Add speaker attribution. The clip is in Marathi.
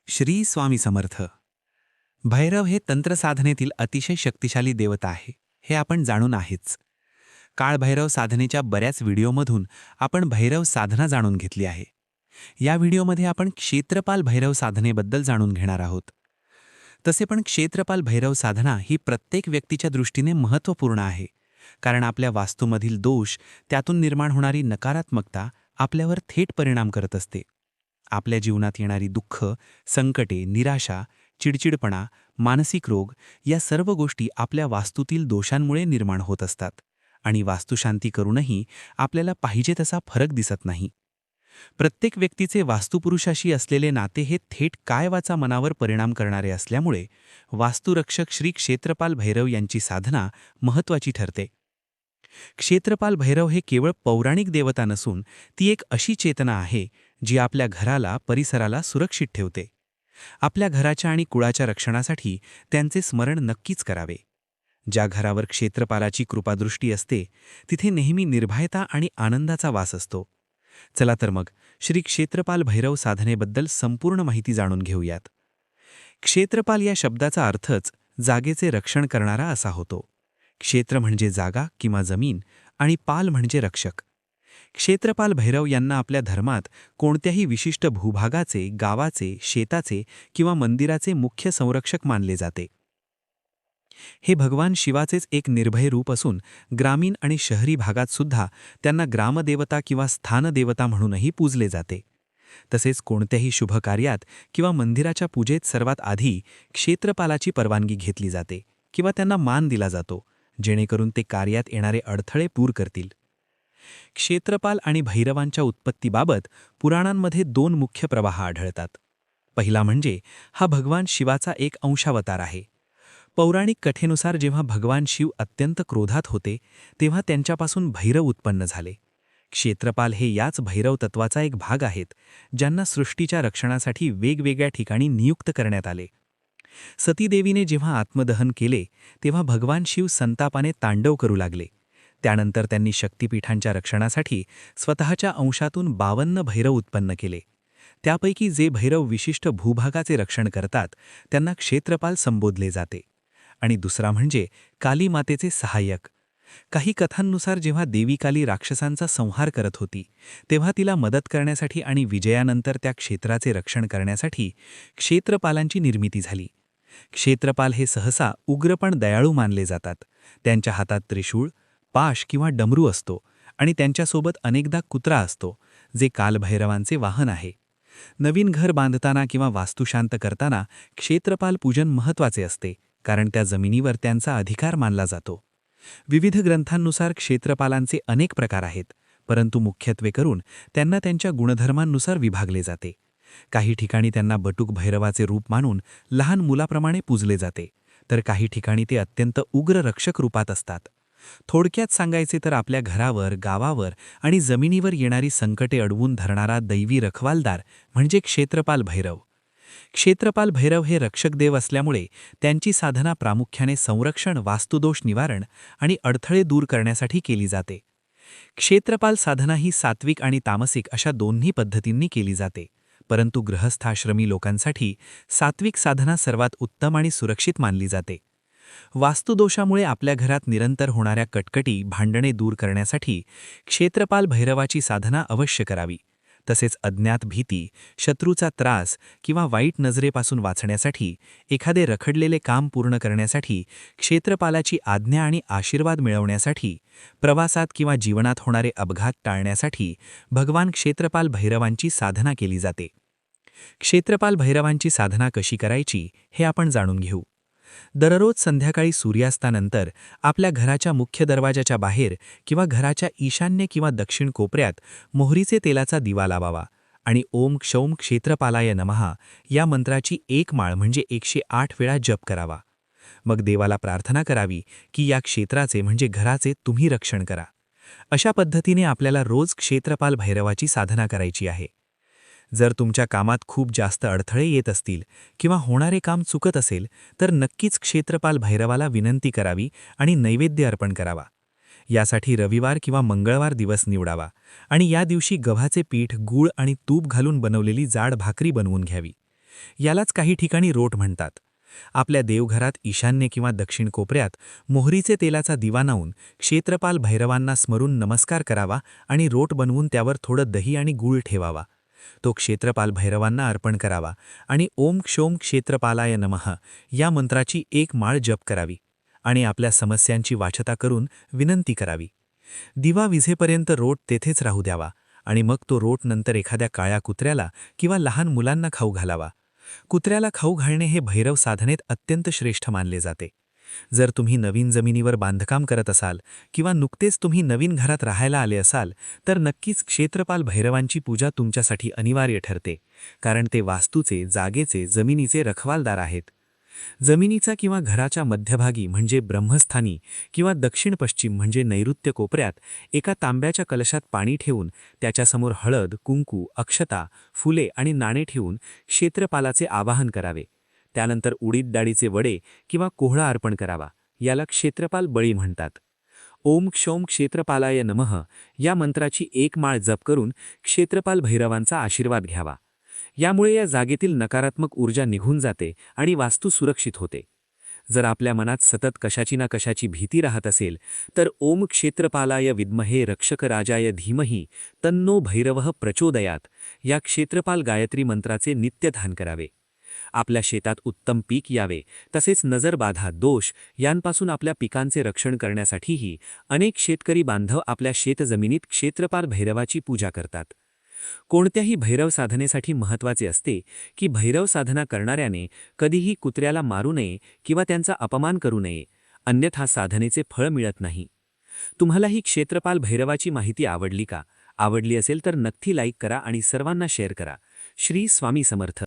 Speaker 1: श्री स्वामी समर्थ. भैरव हे तंत्रसाधनेतील अतिशय शक्तिशाली देवता आहे, हे आपण जाणून आहेच. काळभैरव साधनेच्या बऱ्याच व्हिडिओमधून आपण भैरव साधना जाणून घेतली आहे. या व्हिडिओमध्ये आपण क्षेत्रपाल भैरव साधनेबद्दल जाणून घेणार आहोत. तसे पण क्षेत्रपाल भैरव साधना ही प्रत्येक व्यक्तीच्या दृष्टीने महत्त्वपूर्ण आहे, कारण आपल्या वास्तूमधील दोष, त्यातून निर्माण होणारी नकारात्मकता आपल्यावर थेट परिणाम करत असते. आपल्या जीवनात येणारी दुःख, संकटे, निराशा, चिडचिडपणा, मानसिक रोग या सर्व गोष्टी आपल्या वास्तूतील दोषांमुळे निर्माण होत असतात आणि वास्तुशांती करूनही आपल्याला पाहिजे तसा फरक दिसत नाही. प्रत्येक व्यक्तीचे वास्तुपुरुषाशी असलेले नाते हे थेट कायवाचा मनावर परिणाम करणारे असल्यामुळे वास्तुरक्षक श्री क्षेत्रपाल भैरव यांची साधना महत्त्वाची ठरते. क्षेत्रपाल भैरव हे केवळ पौराणिक देवता नसून ती एक अशी चेतना आहे जी आपल्या घराला, परिसराला सुरक्षित ठेवते. आपल्या घराच्या आणि कुळाच्या रक्षणासाठी त्यांचे स्मरण नक्कीच करावे. ज्या घरावर क्षेत्रपालाची कृपादृष्टी असते तिथे नेहमी निर्भयता आणि आनंदाचा वास असतो. चला तर मग श्री क्षेत्रपाल भैरव साधनेबद्दल संपूर्ण माहिती जाणून घेऊयात. क्षेत्रपाल या शब्दाचा अर्थच जागेचे रक्षण करणारा असा होतो. क्षेत्र म्हणजे जागा किंवा जमीन आणि पाल म्हणजे रक्षक. क्षेत्रपाल भैरव यांना आपल्या धर्मात कोणत्याही विशिष्ट भूभागाचे, गावाचे, शेताचे किंवा मंदिराचे मुख्य संरक्षक मानले जाते. हे भगवान शिवाचेच एक निर्भय रूप असून ग्रामीण आणि शहरी भागात सुद्धा त्यांना ग्रामदेवता किंवा स्थानदेवता म्हणूनही पूजले जाते. तसेच कोणत्याही शुभ कार्यात किंवा मंदिराच्या पूजेत सर्वात आधी क्षेत्रपालाची परवानगी घेतली जाते किंवा त्यांना मान दिला जातो, जेणेकरून ते कार्यात येणारे अडथळे दूर करतील. क्षेत्रपाल आणि भैरवांच्या उत्पत्तीबाबत पुराणांमध्ये दोन मुख्य प्रवाह आढळतात. पहिला म्हणजे हा भगवान शिवाचा एक अंशावतार आहे. पौराणिक कथेनुसार जेव्हा भगवान शिव अत्यंत क्रोधात होते तेव्हा त्यांच्यापासून भैरव उत्पन्न झाले. क्षेत्रपाल हे याच भैरव तत्वाचा एक भाग आहेत, ज्यांना सृष्टीच्या रक्षणासाठी वेगवेगळ्या ठिकाणी नियुक्त करण्यात आले. सतीदेवीने जेव्हा आत्मदहन केले तेव्हा भगवान शिव संतापाने तांडव करू लागले. त्यानंतर त्यांनी शक्तिपीठांच्या रक्षणासाठी स्वतःच्या अंशातून 52 भैरव उत्पन्न केले. त्यापैकी जे भैरव विशिष्ट भूभागाचे रक्षण करतात त्यांना क्षेत्रपाल संबोधले जाते. आणि दुसरा म्हणजे काली मातेचे सहाय्यक. काही कथांनुसार जेव्हा देवी काली राक्षसांचा संहार करत होती तेव्हा तिला मदत करण्यासाठी आणि विजयानंतर त्या क्षेत्राचे रक्षण करण्यासाठी क्षेत्रपालांची निर्मिती झाली. क्षेत्रपाल हे सहसा उग्र पण दयाळू मानले जातात. त्यांच्या हातात त्रिशूळ, पाश किंवा डमरू असतो आणि त्यांच्यासोबत अनेकदा कुत्रा असतो, जे कालभैरवांचे वाहन आहे. नवीन घर बांधताना किंवा वास्तुशांत करताना क्षेत्रपाल पूजन महत्त्वाचे असते, कारण त्या जमिनीवर त्यांचा अधिकार मानला जातो. विविध ग्रंथांनुसार क्षेत्रपालांचे अनेक प्रकार आहेत, परंतु मुख्यत्वे करून त्यांना त्यांच्या गुणधर्मांनुसार विभागले जाते. काही ठिकाणी त्यांना बटुक भैरवाचे रूप मानून लहान मुलाप्रमाणे पूजले जाते, तर काही ठिकाणी ते अत्यंत उग्र रक्षक रूपात असतात. थोडक्यात सांगायचे तर आपल्या घरावर, गावावर आणि जमिनीवर येणारी संकटे अडवून धरणारा दैवी रखवालदार म्हणजे क्षेत्रपाल भैरव. क्षेत्रपाल भैरव हे रक्षक देव असल्यामुळे त्यांची साधना प्रामुख्याने संरक्षण, वास्तुदोष निवारण आणि अडथळे दूर करण्यासाठी केली जाते. क्षेत्रपाल साधना ही सात्विक आणि तामसिक अशा दोन्ही पद्धतींनी केली जाते, परंतु गृहस्थाश्रमी लोकांसाठी सात्विक साधना सर्वात उत्तम आणि सुरक्षित मानली जाते. वास्तुदोषामुळे आपल्या घरात निरंतर होणाऱ्या कटकटी, भांडणे दूर करण्यासाठी क्षेत्रपाल भैरवाची साधना अवश्य करावी. तसेच अज्ञात भीती, शत्रूचा त्रास किंवा वाईट नजरेपासून वाचण्यासाठी, एखादे रखडलेले काम पूर्ण करण्यासाठी, क्षेत्रपालाची आज्ञा आणि आशीर्वाद मिळवण्यासाठी, प्रवासात किंवा जीवनात होणारे अपघात टाळण्यासाठी भगवान क्षेत्रपाल भैरवांची साधना केली जाते. क्षेत्रपाल भैरवांची साधना कशी करायची हे आपण जाणून घेऊ. दररोज संध्याकाळी सूर्यास्तानंतर आपल्या घराच्या मुख्य दरवाजाच्या बाहेर किंवा घराच्या ईशान्य किंवा दक्षिण कोपऱ्यात मोहरीचे तेलाचा दिवा लावावा आणि ओम क्षौम क्षेत्रपालाय नमः या मंत्राची एक माळ म्हणजे 108 वेळा जप करावा. मग देवाला प्रार्थना करावी की या क्षेत्राचे म्हणजे घराचे तुम्ही रक्षण करा. अशा पद्धतीने आपल्याला रोज क्षेत्रपाल भैरवाची साधना करायची आहे. जर तुमच्या कामात खूप जास्त अडथळे येत असतील किंवा होणारे काम चुकत असेल तर नक्कीच क्षेत्रपाल भैरवाला विनंती करावी आणि नैवेद्य अर्पण करावा. यासाठी रविवार किंवा मंगळवार दिवस निवडावा आणि या दिवशी गव्हाचे पीठ, गूळ आणि तूप घालून बनवलेली जाड भाकरी बनवून घ्यावी. यालाच काही ठिकाणी रोट म्हणतात. आपल्या देवघरात ईशान्य किंवा दक्षिण कोपऱ्यात मोहरीचे तेलाचा दिवा लावून क्षेत्रपाल भैरवांना स्मरून नमस्कार करावा आणि रोट बनवून त्यावर थोडं दही आणि गूळ ठेवावा. तो क्षेत्रपाल भैरवांना अर्पण करावा आणि ओम क्षोम क्षेत्रपालाय नमः या मंत्राची एक माळ जप करावी आणि आपल्या समस्यांची वाचता करून विनंती करावी. दिवा विझेपर्यंत रोट तेथेच राहू द्यावा आणि मग तो रोट नंतर एखाद्या काळ्या कुत्र्याला किंवा लहान मुलांना खाऊ घालावा. कुत्र्याला खाऊ घालणे हे भैरव साधनेत अत्यंत श्रेष्ठ मानले जाते. जर तुम्ही नवीन जमिनीवर बांधकाम करत असाल किंवा नुकतेच तुम्ही नवीन घरात राहायला आले असाल तर नक्कीच क्षेत्रपाल भैरवांची पूजा तुमच्यासाठी अनिवार्य ठरते, कारण ते वास्तूचे, जागेचे, जमिनीचे रखवालदार आहेत. जमिनीचा किंवा घराच्या मध्यभागी म्हणजे ब्रह्मस्थानी किंवा दक्षिण पश्चिम म्हणजे नैऋत्य कोपऱ्यात एका तांब्याच्या कलशात पाणी ठेवून त्याच्यासमोर हळद, कुंकू, अक्षता, फुले आणि नाणे ठेवून क्षेत्रपालाचे आवाहन करावे. त्यानंतर उडीद डाळीचे वडे किंवा कोहळा अर्पण करावा. याला क्षेत्रपाल बळी म्हणतात. ओम क्षौम क्षेत्रपालाय नमः या मंत्राची एक माळ जप करून क्षेत्रपाल भैरवांचा आशीर्वाद घ्यावा. यामुळे या जागेतील नकारात्मक ऊर्जा निघून जाते आणि वास्तू सुरक्षित होते. जर आपल्या मनात सतत कशाची ना कशाची भीती राहत असेल तर ओम क्षेत्रपालाय विद्महे रक्षकराजाय धीमहि तन्नो भैरवः प्रचोदयात या क्षेत्रपाल गायत्री मंत्राचे नित्यध्यान करावे. आपल्या शेतात उत्तम पीक यावे, तसेच नजरबाधा, दोष यांपासून आपल्या पिकांचे रक्षण करण्यासाठीही अनेक शेतकरी बांधव आपल्या शेतजमिनीत क्षेत्रपाल भैरवाची पूजा करतात. कोणत्याही भैरव साधनेसाठी महत्त्वाचे असते की भैरव साधना करणाऱ्याने कधीही कुत्र्याला मारू नये किंवा त्यांचा अपमान करू नये, अन्यथा साधनेचे फळ मिळत नाही. तुम्हाला ही क्षेत्रपाल भैरवाची माहिती आवडली का? आवडली असेल तर नक्की लाईक करा आणि सर्वांना शेअर करा. श्री स्वामी समर्थ.